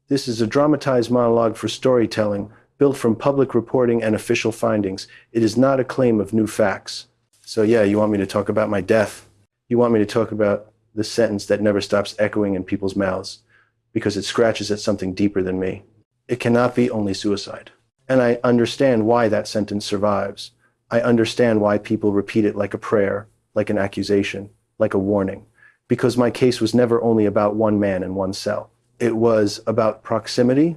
This is a dramatized monologue for storytelling, built from public reporting and official findings. It is not a claim of new facts. So yeah, you want me to talk about my death? You want me to talk about the sentence that never stops echoing in people's mouths, because it scratches at something deeper than me. It cannot be only suicide. And I understand why that sentence survives. I understand why people repeat it like a prayer, like an accusation, like a warning. Because my case was never only about one man in one cell. It was about proximity.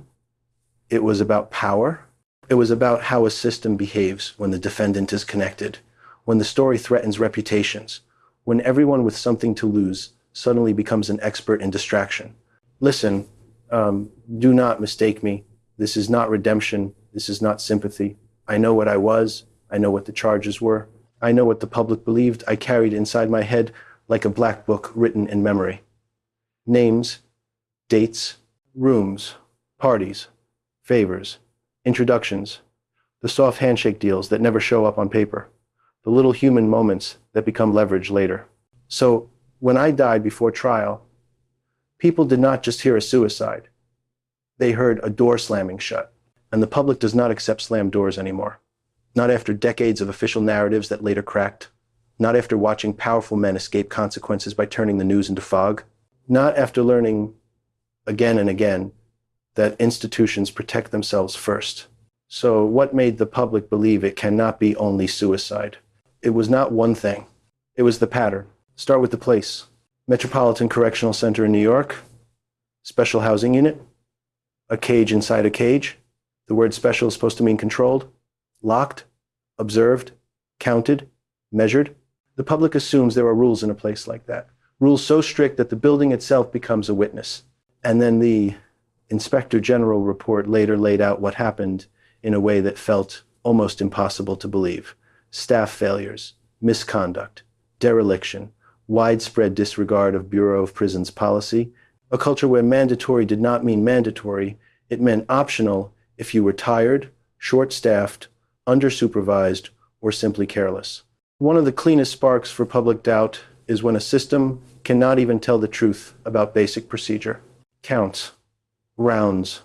It was about power. It was about how a system behaves when the defendant is connected, when the story threatens reputations, when everyone with something to lose suddenly becomes an expert in distraction. Listen, do not mistake me. This is not redemption. This is not sympathy. I know what I was. I know what the charges were. I know what the public believed. I carried inside my head like a black book written in memory. Names, dates, rooms, parties, favors, introductions, the soft handshake deals that never show up on paper, the little human moments that become leverage later. So when I died before trial, people did not just hear a suicide. They heard a door slamming shut. And the public does not accept slammed doors anymore. Not after decades of official narratives that later cracked. Not after watching powerful men escape consequences by turning the news into fog. Not after learning again and again that institutions protect themselves first. So what made the public believe it cannot be only suicide? It was not one thing. It was the pattern. Start with the place. Metropolitan Correctional Center in New York. Special housing unit. A cage inside a cage. The word special is supposed to mean controlled. Locked. Observed. Counted. Measured. The public assumes there are rules in a place like that. Rules so strict that the building itself becomes a witness. And then the Inspector General report later laid out what happened in a way that felt almost impossible to believe. Staff failures, misconduct, dereliction, widespread disregard of Bureau of Prisons policy, a culture where mandatory did not mean mandatory, it meant optional if you were tired, short-staffed, under-supervised, or simply careless. One of the cleanest sparks for public doubt is when a system cannot even tell the truth about basic procedure. Counts, rounds,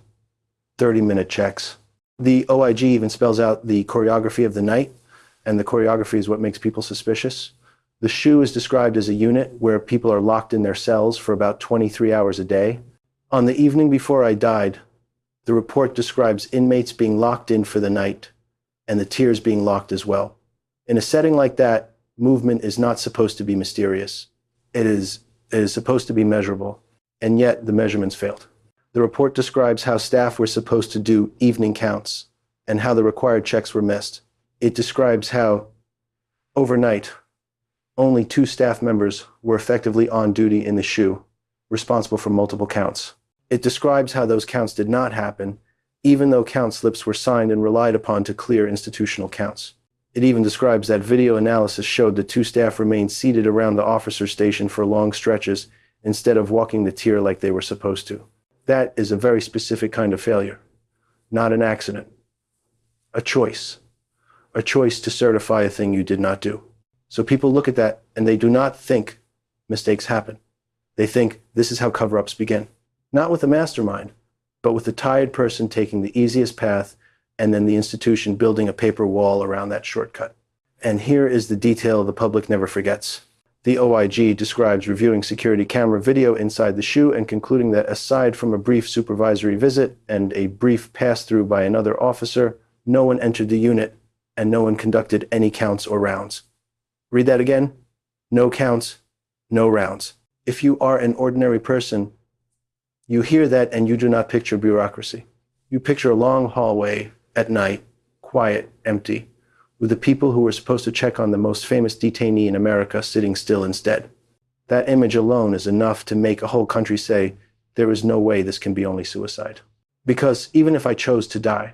30-minute checks. The OIG even spells out the choreography of the night, and the choreography is what makes people suspicious. The SHU is described as a unit where people are locked in their cells for about 23 hours a day. On the evening before I died, the report describes inmates being locked in for the night and the tiers being locked as well. In a setting like that, movement is not supposed to be mysterious. It is supposed to be measurable, and yet the measurements failed. The report describes how staff were supposed to do evening counts and how the required checks were missed. It describes how, overnight, only 2 staff members were effectively on duty in the SHU, responsible for multiple counts. It describes how those counts did not happen, even though count slips were signed and relied upon to clear institutional counts. It even describes that video analysis showed the 2 staff remained seated around the officer station for long stretches instead of walking the tier like they were supposed to. That is a very specific kind of failure, not an accident. A choice to certify a thing you did not do. So people look at that and they do not think mistakes happen. They think this is how cover-ups begin. Not with a mastermind, but with the tired person taking the easiest path and then the institution building a paper wall around that shortcut. And here is the detail the public never forgets. The OIG describes reviewing security camera video inside the SHU and concluding that aside from a brief supervisory visit and a brief pass-through by another officer, no one entered the unit and no one conducted any counts or rounds. Read that again. No counts, no rounds. If you are an ordinary person, you hear that and you do not picture bureaucracy. You picture a long hallway at night, quiet, empty, with the people who were supposed to check on the most famous detainee in America sitting still instead. That image alone is enough to make a whole country say, there is no way this can be only suicide. Because even if I chose to die,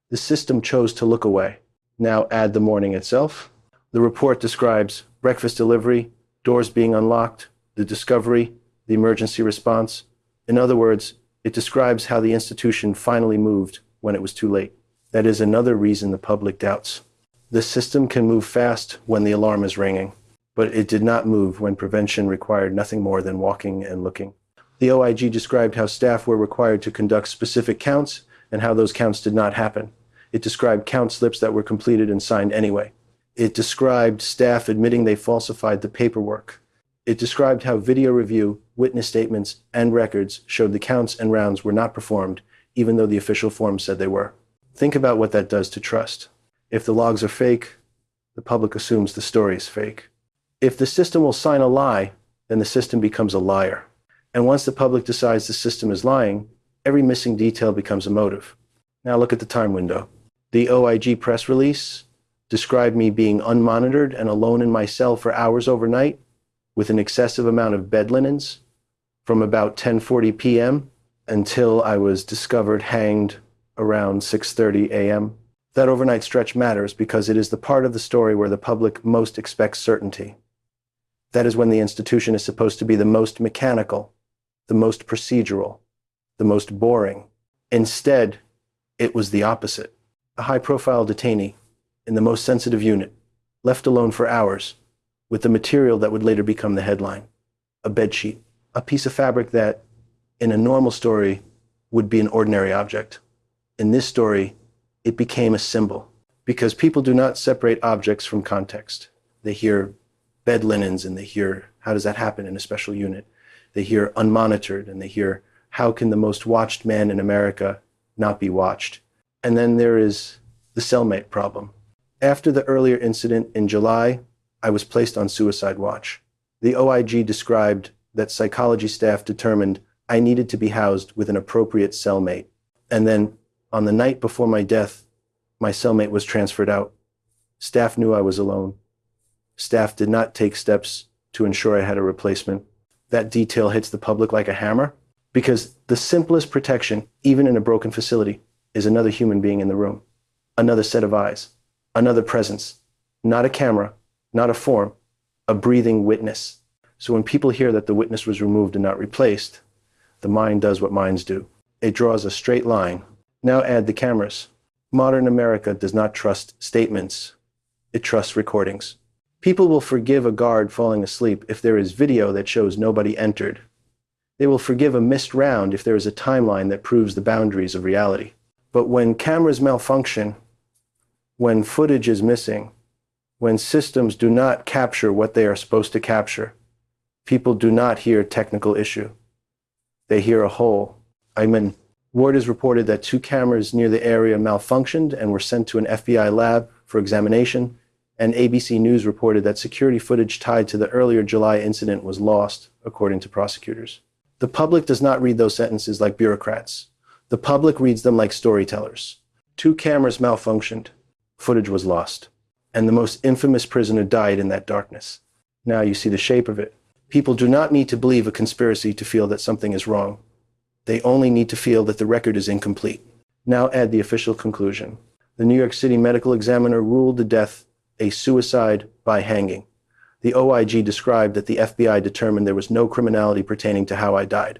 the system chose to look away. Now add the morning itself. The report describes breakfast delivery, doors being unlocked, the discovery, the emergency response. In other words, it describes how the institution finally moved when it was too late. That is another reason the public doubts. The system can move fast when the alarm is ringing, but it did not move when prevention required nothing more than walking and looking. The OIG described how staff were required to conduct specific counts and how those counts did not happen. It described count slips that were completed and signed anyway. It described staff admitting they falsified the paperwork. It described how video review, witness statements, and records showed the counts and rounds were not performed, even though the official form said they were. Think about what that does to trust. If the logs are fake, the public assumes the story is fake. If the system will sign a lie, then the system becomes a liar. And once the public decides the system is lying, every missing detail becomes a motive. Now look at the time window. The OIG press release described me being unmonitored and alone in my cell for hours overnight with an excessive amount of bed linens from about 10:40 p.m. until I was discovered hanged around 6:30 a.m. That overnight stretch matters because it is the part of the story where the public most expects certainty. That is when the institution is supposed to be the most mechanical, the most procedural, the most boring. Instead, it was the opposite. A high-profile detainee in the most sensitive unit, left alone for hours, with the material that would later become the headline, a bedsheet, a piece of fabric that, in a normal story, would be an ordinary object. In this story, it became a symbol, because people do not separate objects from context. They hear bed linens and they hear, how does that happen in a special unit? They hear unmonitored and they hear, how can the most watched man in America not be watched? And then there is the cellmate problem. After the earlier incident in July, I was placed on suicide watch. The OIG described that psychology staff determined I needed to be housed with an appropriate cellmate. And then on the night before my death, my cellmate was transferred out. Staff knew I was alone. Staff did not take steps to ensure I had a replacement. That detail hits the public like a hammer because the simplest protection, even in a broken facility, is another human being in the room, another set of eyes, another presence, not a camera, not a form, a breathing witness. So when people hear that the witness was removed and not replaced, the mind does what minds do. It draws a straight line. Now add the cameras. Modern America does not trust statements. It trusts recordings. People will forgive a guard falling asleep if there is video that shows nobody entered. They will forgive a missed round if there is a timeline that proves the boundaries of reality. But when cameras malfunction, when footage is missing, when systems do not capture what they are supposed to capture, people do not hear technical issue. They hear a hole. Word is reported that 2 cameras near the area malfunctioned and were sent to an FBI lab for examination, and ABC News reported that security footage tied to the earlier July incident was lost, according to prosecutors. The public does not read those sentences like bureaucrats. The public reads them like storytellers. 2 cameras malfunctioned. Footage was lost. And the most infamous prisoner died in that darkness. Now you see the shape of it. People do not need to believe a conspiracy to feel that something is wrong. They only need to feel that the record is incomplete. Now add the official conclusion. The New York City medical examiner ruled the death a suicide by hanging. The OIG described that the FBI determined there was no criminality pertaining to how I died.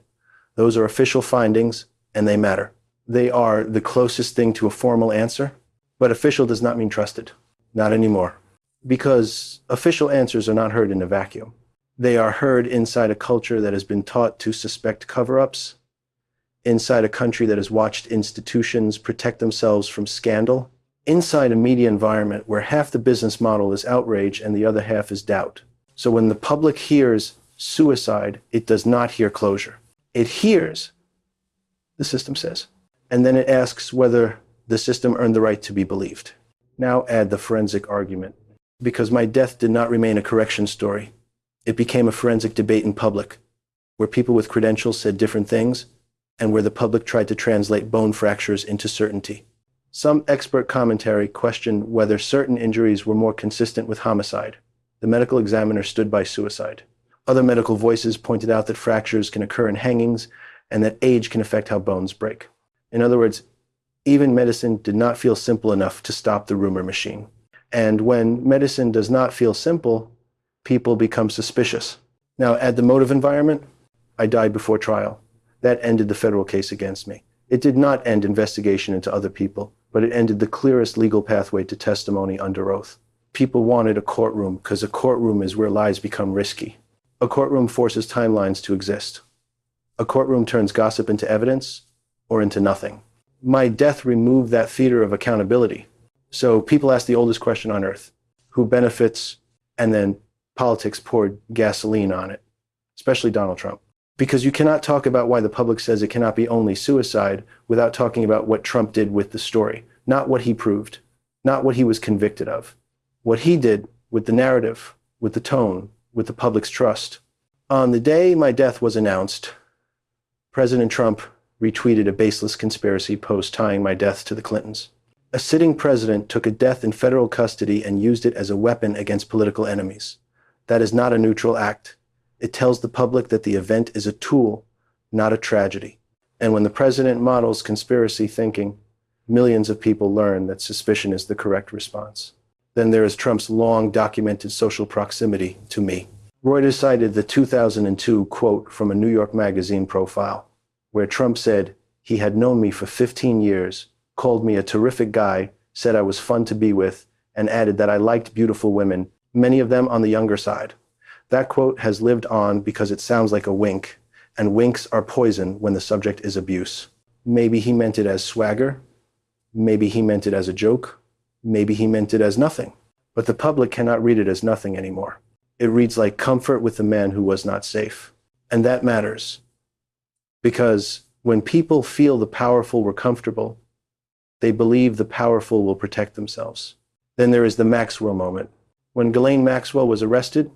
Those are official findings, and they matter. They are the closest thing to a formal answer, but official does not mean trusted. Not anymore. Because official answers are not heard in a vacuum. They are heard inside a culture that has been taught to suspect cover-ups, inside a country that has watched institutions protect themselves from scandal, inside a media environment where half the business model is outrage and the other half is doubt. So when the public hears suicide, it does not hear closure. It hears, the system says, and then it asks whether the system earned the right to be believed. Now add the forensic argument. Because my death did not remain a correction story. It became a forensic debate in public, where people with credentials said different things, and where the public tried to translate bone fractures into certainty. Some expert commentary questioned whether certain injuries were more consistent with homicide. The medical examiner stood by suicide. Other medical voices pointed out that fractures can occur in hangings and that age can affect how bones break. In other words, even medicine did not feel simple enough to stop the rumor machine. And when medicine does not feel simple, people become suspicious. Now, add the motive environment. I died before trial. That ended the federal case against me. It did not end investigation into other people, but it ended the clearest legal pathway to testimony under oath. People wanted a courtroom because a courtroom is where lies become risky. A courtroom forces timelines to exist. A courtroom turns gossip into evidence or into nothing. My death removed that theater of accountability. So people ask the oldest question on earth: who benefits? And then politics poured gasoline on it, especially Donald Trump. Because you cannot talk about why the public says it cannot be only suicide without talking about what Trump did with the story, not what he proved, not what he was convicted of, what he did with the narrative, with the tone, with the public's trust. On the day my death was announced, President Trump retweeted a baseless conspiracy post tying my death to the Clintons. A sitting president took a death in federal custody and used it as a weapon against political enemies. That is not a neutral act. It tells the public that the event is a tool, not a tragedy. And when the president models conspiracy thinking, millions of people learn that suspicion is the correct response. Then there is Trump's long documented social proximity to me. Reuters cited the 2002 quote from a New York Magazine profile, where Trump said he had known me for 15 years, called me a terrific guy, said I was fun to be with, and added that I liked beautiful women, many of them on the younger side. That quote has lived on because it sounds like a wink, and winks are poison when the subject is abuse. Maybe he meant it as swagger. Maybe he meant it as a joke. Maybe he meant it as nothing. But the public cannot read it as nothing anymore. It reads like comfort with the man who was not safe. And that matters. Because when people feel the powerful were comfortable, they believe the powerful will protect themselves. Then there is the Maxwell moment. When Ghislaine Maxwell was arrested,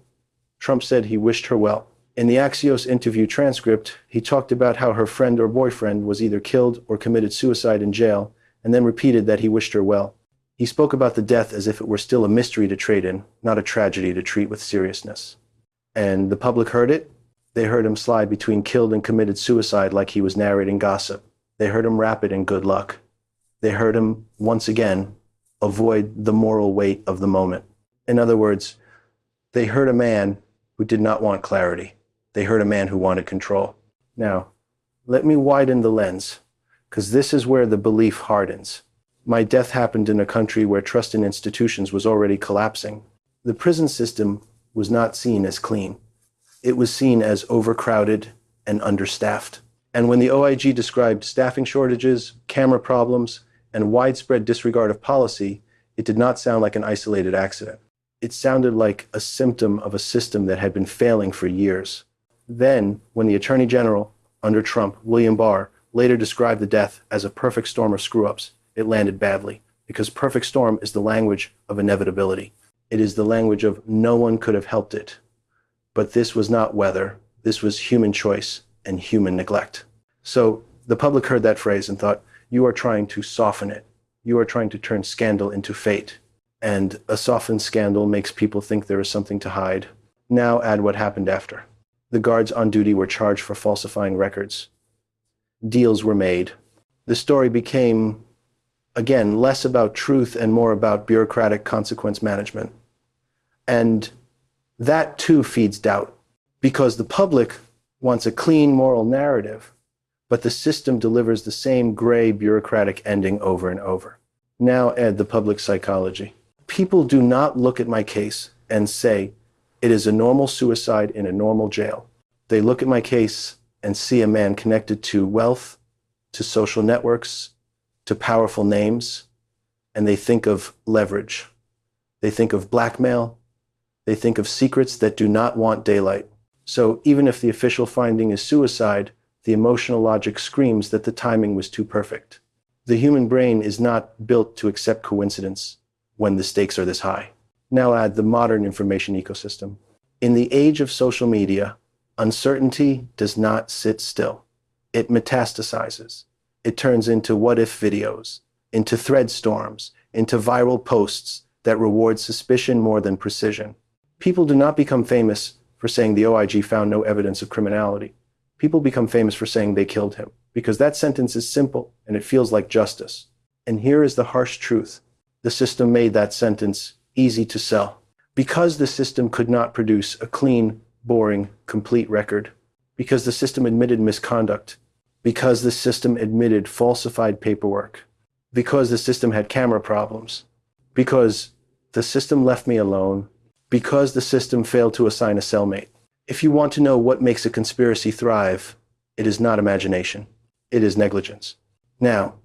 Trump said he wished her well. In the Axios interview transcript, he talked about how her friend or boyfriend was either killed or committed suicide in jail, and then repeated that he wished her well. He spoke about the death as if it were still a mystery to trade in, not a tragedy to treat with seriousness. And the public heard it. They heard him slide between killed and committed suicide like he was narrating gossip. They heard him wrap it in good luck. They heard him, once again, avoid the moral weight of the moment. In other words, they heard a man who did not want clarity. They heard a man who wanted control. Now, let me widen the lens, because this is where the belief hardens. My death happened in a country where trust in institutions was already collapsing. The prison system was not seen as clean. It was seen as overcrowded and understaffed. And when the OIG described staffing shortages, camera problems, and widespread disregard of policy, it did not sound like an isolated accident. It sounded like a symptom of a system that had been failing for years. Then, when the Attorney General, under Trump, William Barr, later described the death as a perfect storm of screw-ups, it landed badly, because perfect storm is the language of inevitability. It is the language of no one could have helped it. But this was not weather. This was human choice and human neglect. So the public heard that phrase and thought, you are trying to soften it. You are trying to turn scandal into fate. And a softened scandal makes people think there is something to hide. Now add what happened after. The guards on duty were charged for falsifying records. Deals were made. The story became, again, less about truth and more about bureaucratic consequence management. And that too feeds doubt, because the public wants a clean moral narrative, but the system delivers the same gray bureaucratic ending over and over. Now add the public psychology. People do not look at my case and say, it is a normal suicide in a normal jail. They look at my case and see a man connected to wealth, to social networks, to powerful names, and they think of leverage. They think of blackmail. They think of secrets that do not want daylight. So even if the official finding is suicide, the emotional logic screams that the timing was too perfect. The human brain is not built to accept coincidence when the stakes are this high. Now add the modern information ecosystem. In the age of social media, uncertainty does not sit still. It metastasizes. It turns into what-if videos, into thread storms, into viral posts that reward suspicion more than precision. People do not become famous for saying the OIG found no evidence of criminality. People become famous for saying they killed him, because that sentence is simple and it feels like justice. And here is the harsh truth. The system made that sentence easy to sell. Because the system could not produce a clean, boring, complete record, because the system admitted misconduct, because the system admitted falsified paperwork, because the system had camera problems, because the system left me alone, because the system failed to assign a cellmate. If you want to know what makes a conspiracy thrive, It is not imagination. It is negligence. Now,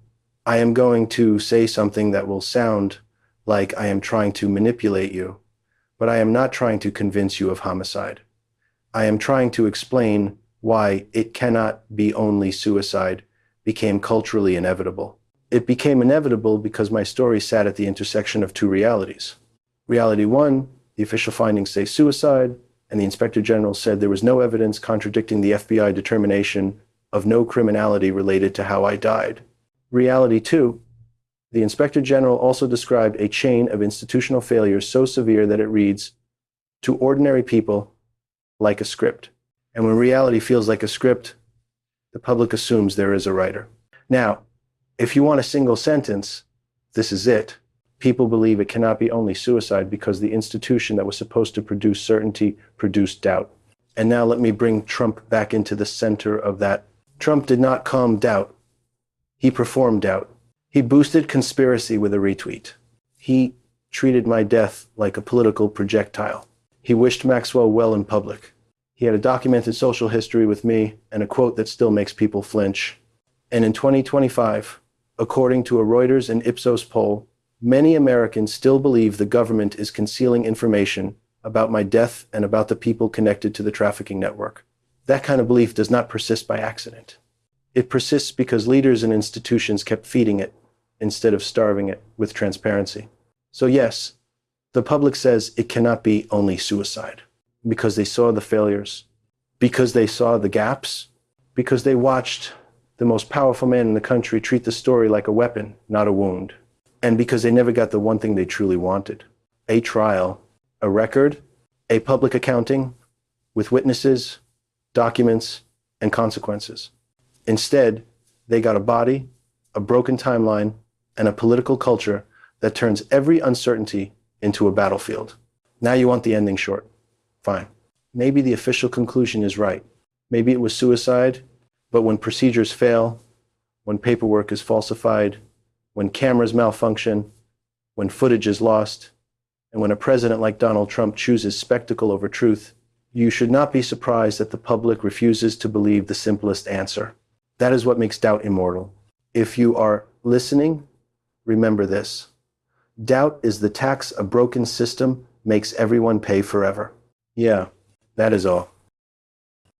I am going to say something that will sound like I am trying to manipulate you, but I am not trying to convince you of homicide. I am trying to explain why it cannot be only suicide became culturally inevitable. It became inevitable because my story sat at the intersection of two realities. Reality one, the official findings say suicide, and the Inspector General said there was no evidence contradicting the FBI determination of no criminality related to how I died. Reality two, the Inspector General also described a chain of institutional failures so severe that it reads, to ordinary people, like a script. And when reality feels like a script, the public assumes there is a writer. Now, if you want a single sentence, this is it. People believe it cannot be only suicide because the institution that was supposed to produce certainty produced doubt. And now let me bring Trump back into the center of that. Trump did not calm doubt. He performed doubt. He boosted conspiracy with a retweet. He treated my death like a political projectile. He wished Maxwell well in public. He had a documented social history with me and a quote that still makes people flinch. And in 2025, according to a Reuters and Ipsos poll, many Americans still believe the government is concealing information about my death and about the people connected to the trafficking network. That kind of belief does not persist by accident. It persists because leaders and institutions kept feeding it instead of starving it with transparency. So yes, the public says it cannot be only suicide because they saw the failures, because they saw the gaps, because they watched the most powerful man in the country treat the story like a weapon, not a wound, and because they never got the one thing they truly wanted: a trial, a record, a public accounting with witnesses, documents, and consequences. Instead, they got a body, a broken timeline, and a political culture that turns every uncertainty into a battlefield. Now you want the ending short. Fine. Maybe the official conclusion is right. Maybe it was suicide, but when procedures fail, when paperwork is falsified, when cameras malfunction, when footage is lost, and when a president like Donald Trump chooses spectacle over truth, you should not be surprised that the public refuses to believe the simplest answer. That is what makes doubt immortal. If you are listening, remember this. Doubt is the tax a broken system makes everyone pay forever. Yeah, that is all.